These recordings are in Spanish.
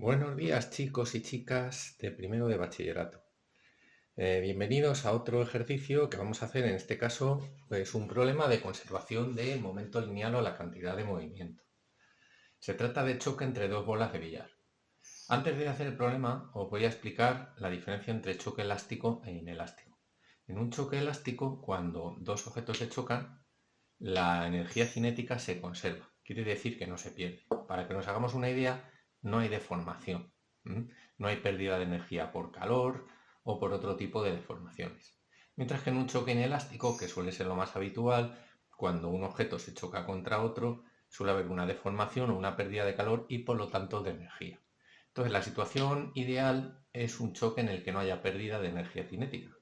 Buenos días chicos y chicas de primero de bachillerato. Bienvenidos a otro ejercicio que vamos a hacer, en este caso, pues un problema de conservación del momento lineal o la cantidad de movimiento. Se trata de choque entre dos bolas de billar. Antes de hacer el problema os voy a explicar la diferencia entre choque elástico e inelástico. En un choque elástico, cuando dos objetos se chocan, la energía cinética se conserva, quiere decir que no se pierde. Para que nos hagamos una idea, no hay deformación, no hay pérdida de energía por calor o por otro tipo de deformaciones. Mientras que en un choque inelástico, que suele ser lo más habitual, cuando un objeto se choca contra otro, suele haber una deformación o una pérdida de calor y por lo tanto de energía. Entonces la situación ideal es un choque en el que no haya pérdida de energía cinética,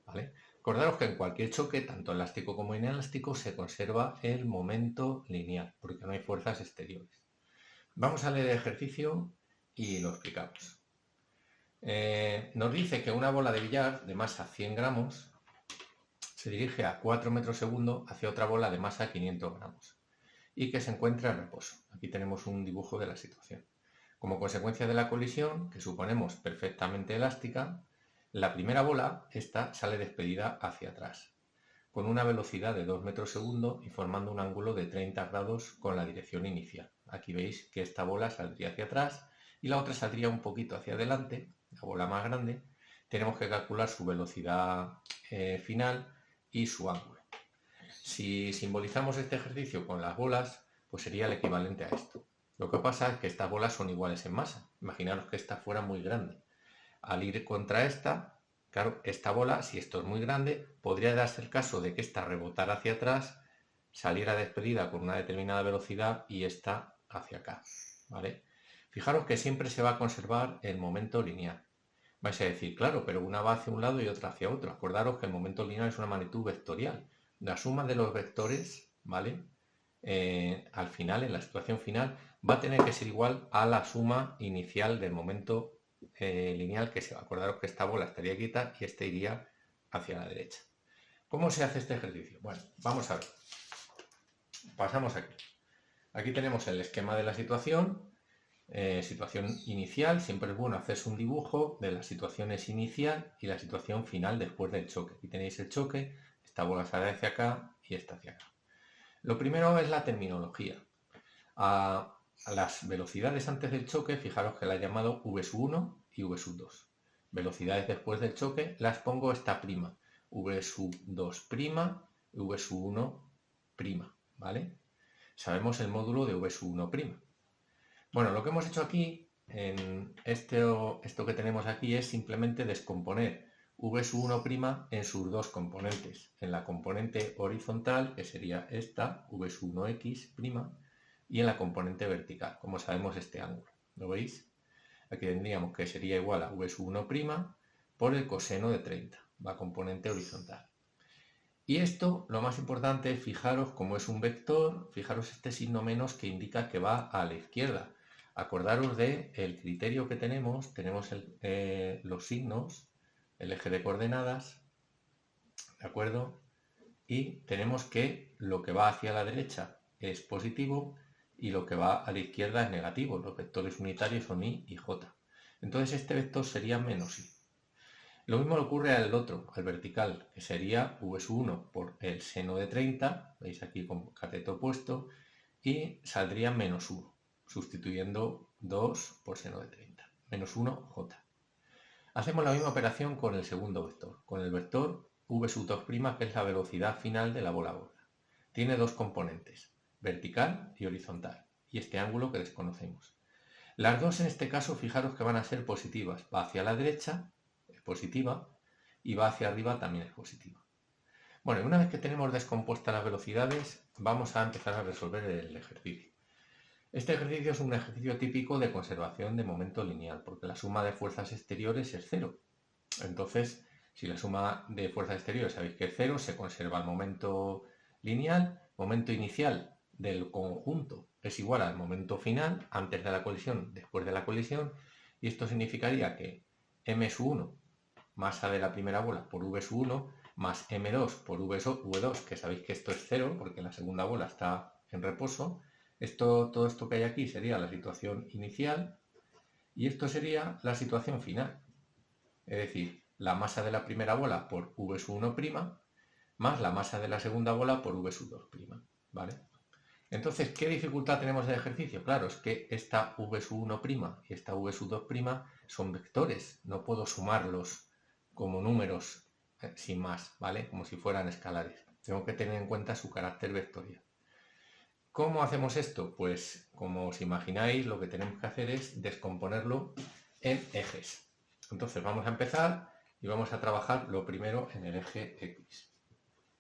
¿vale? Acordaros que en cualquier choque, tanto elástico como inelástico, se conserva el momento lineal, porque no hay fuerzas exteriores. Vamos a leer el ejercicio y lo explicamos. Nos dice que una bola de billar de masa 100 gramos se dirige a 4 metros segundo hacia otra bola de masa 500 gramos y que se encuentra en reposo. Aquí tenemos un dibujo de la situación. Como consecuencia de la colisión, que suponemos perfectamente elástica, la primera bola, esta, sale despedida hacia atrás, con una velocidad de 2 metros segundo y formando un ángulo de 30 grados con la dirección inicial. Aquí veis que esta bola saldría hacia atrás y la otra saldría un poquito hacia adelante, la bola más grande. Tenemos que calcular su velocidad final y su ángulo. Si simbolizamos este ejercicio con las bolas, pues sería el equivalente a esto. Lo que pasa es que estas bolas son iguales en masa. Imaginaros que esta fuera muy grande. Al ir contra esta, claro, esta bola, si esto es muy grande, podría darse el caso de que esta rebotara hacia atrás, saliera despedida con una determinada velocidad y esta hacia acá, ¿vale? Fijaros que siempre se va a conservar el momento lineal. Vais a decir, claro, pero una va hacia un lado y otra hacia otro. Acordaros que el momento lineal es una magnitud vectorial. La suma de los vectores, ¿vale? Al final, en la situación final, va a tener que ser igual a la suma inicial del momento lineal que se va. Acordaros que esta bola estaría quieta y este iría hacia la derecha. ¿Cómo se hace este ejercicio? Bueno, vamos a ver. Pasamos aquí. Aquí tenemos el esquema de la situación. Situación inicial, siempre es bueno hacerse un dibujo de las situaciones inicial y la situación final después del choque. Aquí tenéis el choque, esta bola sale hacia acá y esta hacia acá. Lo primero es la terminología. A las velocidades antes del choque, fijaros que la he llamado v1 y v2. Velocidades después del choque las pongo esta prima, v2' y v1', ¿vale? Sabemos el módulo de v1'. Bueno, lo que hemos hecho aquí, en esto que tenemos aquí, es simplemente descomponer v1' en sus dos componentes. En la componente horizontal, que sería esta, v1x', y en la componente vertical, como sabemos este ángulo. ¿Lo veis? Aquí tendríamos que sería igual a v1' por el coseno de 30, la componente horizontal. Y esto, lo más importante, fijaros como es un vector, fijaros este signo menos que indica que va a la izquierda. Acordaros del criterio que tenemos los signos, el eje de coordenadas, ¿de acuerdo? Y tenemos que lo que va hacia la derecha es positivo y lo que va a la izquierda es negativo. Los vectores unitarios son y y j. Entonces este vector sería menos i. Lo mismo le ocurre al otro, al vertical, que sería v1 por el seno de 30, veis aquí con cateto opuesto, y saldría menos 1, sustituyendo 2 por seno de 30, menos 1j. Hacemos la misma operación con el segundo vector, con el vector v2', que es la velocidad final de la bola gorda. Tiene dos componentes, vertical y horizontal, y este ángulo que desconocemos. Las dos en este caso, fijaros que van a ser positivas, va hacia la derecha, es positiva, y va hacia arriba también es positiva. Bueno, y una vez que tenemos descompuestas las velocidades, vamos a empezar a resolver el ejercicio. Este ejercicio es un ejercicio típico de conservación de momento lineal, porque la suma de fuerzas exteriores es cero. Entonces, si la suma de fuerzas exteriores sabéis que es cero, se conserva el momento lineal, momento inicial del conjunto es igual al momento final, antes de la colisión, después de la colisión, y esto significaría que m1, masa de la primera bola, por v1, más m2 por v2, que sabéis que esto es cero, porque la segunda bola está en reposo. Todo esto que hay aquí sería la situación inicial, Y esto sería la situación final. Es decir, la masa de la primera bola por v sub 1' más la masa de la segunda bola por v sub 2', ¿vale? Entonces, ¿qué dificultad tenemos en el ejercicio? Claro, es que esta v sub 1' y esta v sub 2' son vectores, no puedo sumarlos como números sin más, ¿vale? Como si fueran escalares. Tengo que tener en cuenta su carácter vectorial. ¿Cómo hacemos esto? Pues, como os imagináis, lo que tenemos que hacer es descomponerlo en ejes. Entonces, vamos a empezar y vamos a trabajar lo primero en el eje X.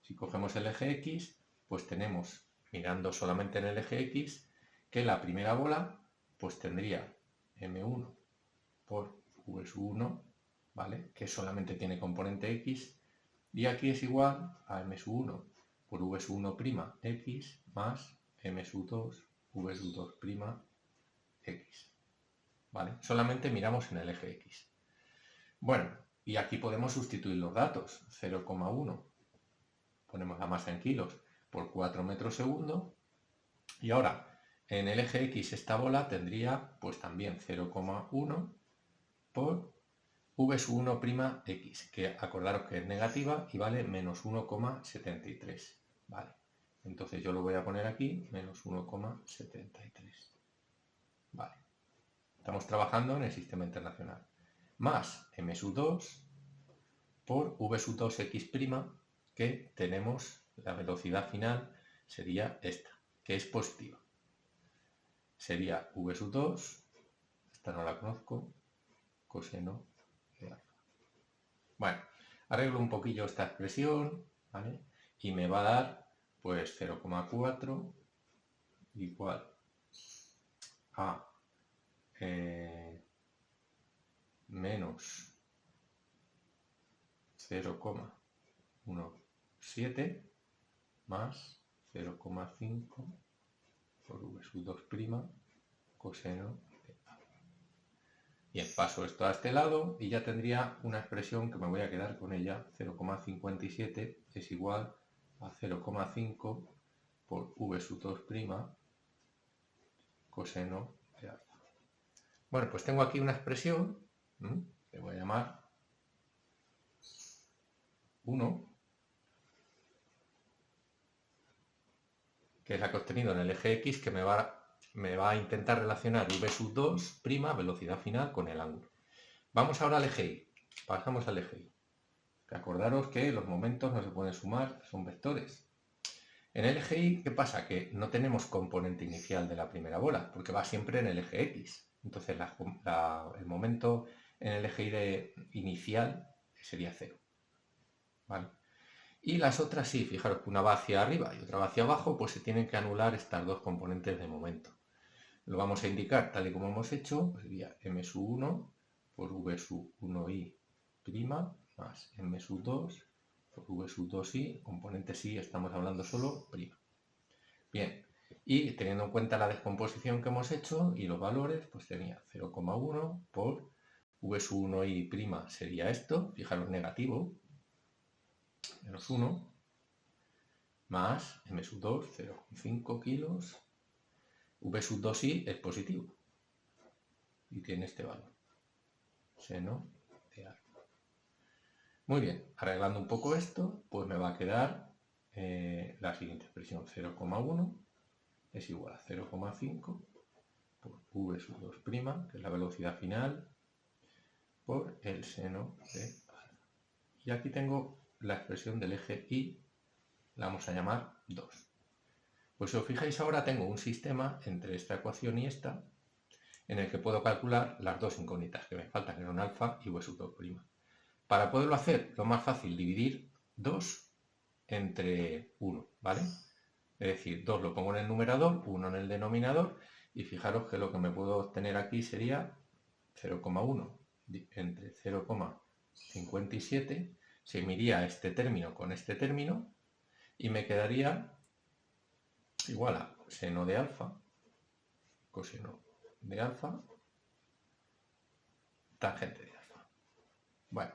Si cogemos el eje X, pues tenemos, mirando solamente en el eje X, que la primera bola pues tendría m1 por v sub 1, ¿vale? Que solamente tiene componente X, y aquí es igual a m sub 1 por v sub 1' X más m sub 2 v sub 2' X, ¿vale? Solamente miramos en el eje X. Bueno, y aquí podemos sustituir los datos, 0,1. Ponemos la masa en kilos por 4 metros segundo. Y ahora, en el eje X esta bola tendría pues también 0,1 por v sub 1' X, que acordaros que es negativa y vale menos 1,73. Vale. Entonces yo lo voy a poner aquí, menos 1,73. Vale. Estamos trabajando en el sistema internacional. Más m sub 2 por v sub 2x', que tenemos la velocidad final sería esta, que es positiva. Sería v sub 2, esta no la conozco, coseno de alfa. Bueno, arreglo un poquillo esta expresión, ¿vale? Y me va a dar pues 0,4 igual a menos 0,17 más 0,5 por v sub 2' coseno de alfa. Bien, paso esto a este lado y ya tendría una expresión que me voy a quedar con ella. 0,57 es igual a 0,5 por v sub 2' coseno de alfa. Bueno, pues tengo aquí una expresión, que voy a llamar 1, que es la que he obtenido en el eje X, que me va a intentar relacionar v sub 2', velocidad final, con el ángulo. Vamos ahora al eje Y. Pasamos al eje Y. Que acordaros que los momentos no se pueden sumar, son vectores. En el eje Y, ¿qué pasa? Que no tenemos componente inicial de la primera bola, porque va siempre en el eje X. Entonces el momento en el eje Y inicial sería 0. ¿Vale? Y las otras sí, fijaros que una va hacia arriba y otra va hacia abajo, pues se tienen que anular estas dos componentes de momento. Lo vamos a indicar tal y como hemos hecho, pues sería m sub 1 por v sub 1i' más m sub 2 por v sub 2i, componente sí, estamos hablando solo prima. Bien, y teniendo en cuenta la descomposición que hemos hecho y los valores, pues tenía 0,1 por v sub 1i' sería esto, fijaros negativo, menos 1, más m sub 2, 0,5 kilos, v sub 2i es positivo y tiene este valor, seno de alfa. Muy bien, arreglando un poco esto, pues me va a quedar la siguiente expresión, 0,1 es igual a 0,5 por v sub 2', que es la velocidad final, por el seno de alfa. Y aquí tengo la expresión del eje Y, la vamos a llamar 2. Pues si os fijáis ahora tengo un sistema entre esta ecuación y esta, en el que puedo calcular las dos incógnitas que me faltan, que son alfa y v sub 2'. Para poderlo hacer, lo más fácil, dividir 2 entre 1, ¿vale? Es decir, 2 lo pongo en el numerador, 1 en el denominador, y fijaros que lo que me puedo obtener aquí sería 0,1 entre 0,57, se uniría este término con este término, y me quedaría igual a seno de alfa, coseno de alfa, tangente de alfa. Bueno,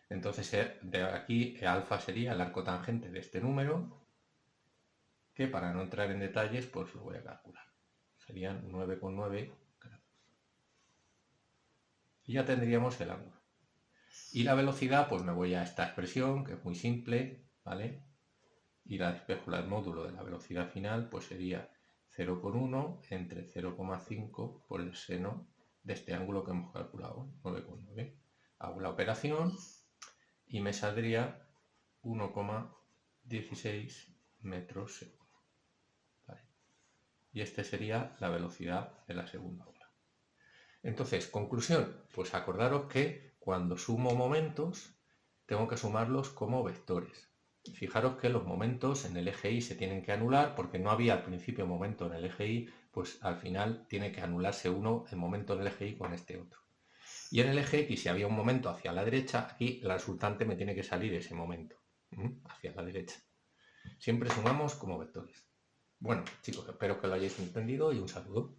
entonces de aquí alfa sería el arco tangente de este número, que para no entrar en detalles, pues lo voy a calcular. Serían 9,9 grados. Y ya tendríamos el ángulo. Y la velocidad, pues me voy a esta expresión, que es muy simple, ¿vale? Y la despejo al módulo de la velocidad final, pues sería 0,1 entre 0,5 por el seno de este ángulo que hemos calculado, 9,9. Hago la operación y me saldría 1,16 metros segundo. ¿Vale? Y esta sería la velocidad de la segunda ola. Entonces, conclusión, pues acordaros que cuando sumo momentos, tengo que sumarlos como vectores. Fijaros que los momentos en el eje Y se tienen que anular porque no había al principio momento en el eje Y, pues al final tiene que anularse uno, el momento en el eje Y con este otro. Y en el eje X, si había un momento hacia la derecha, aquí la resultante me tiene que salir ese momento hacia la derecha. Siempre sumamos como vectores. Bueno, chicos, espero que lo hayáis entendido y un saludo.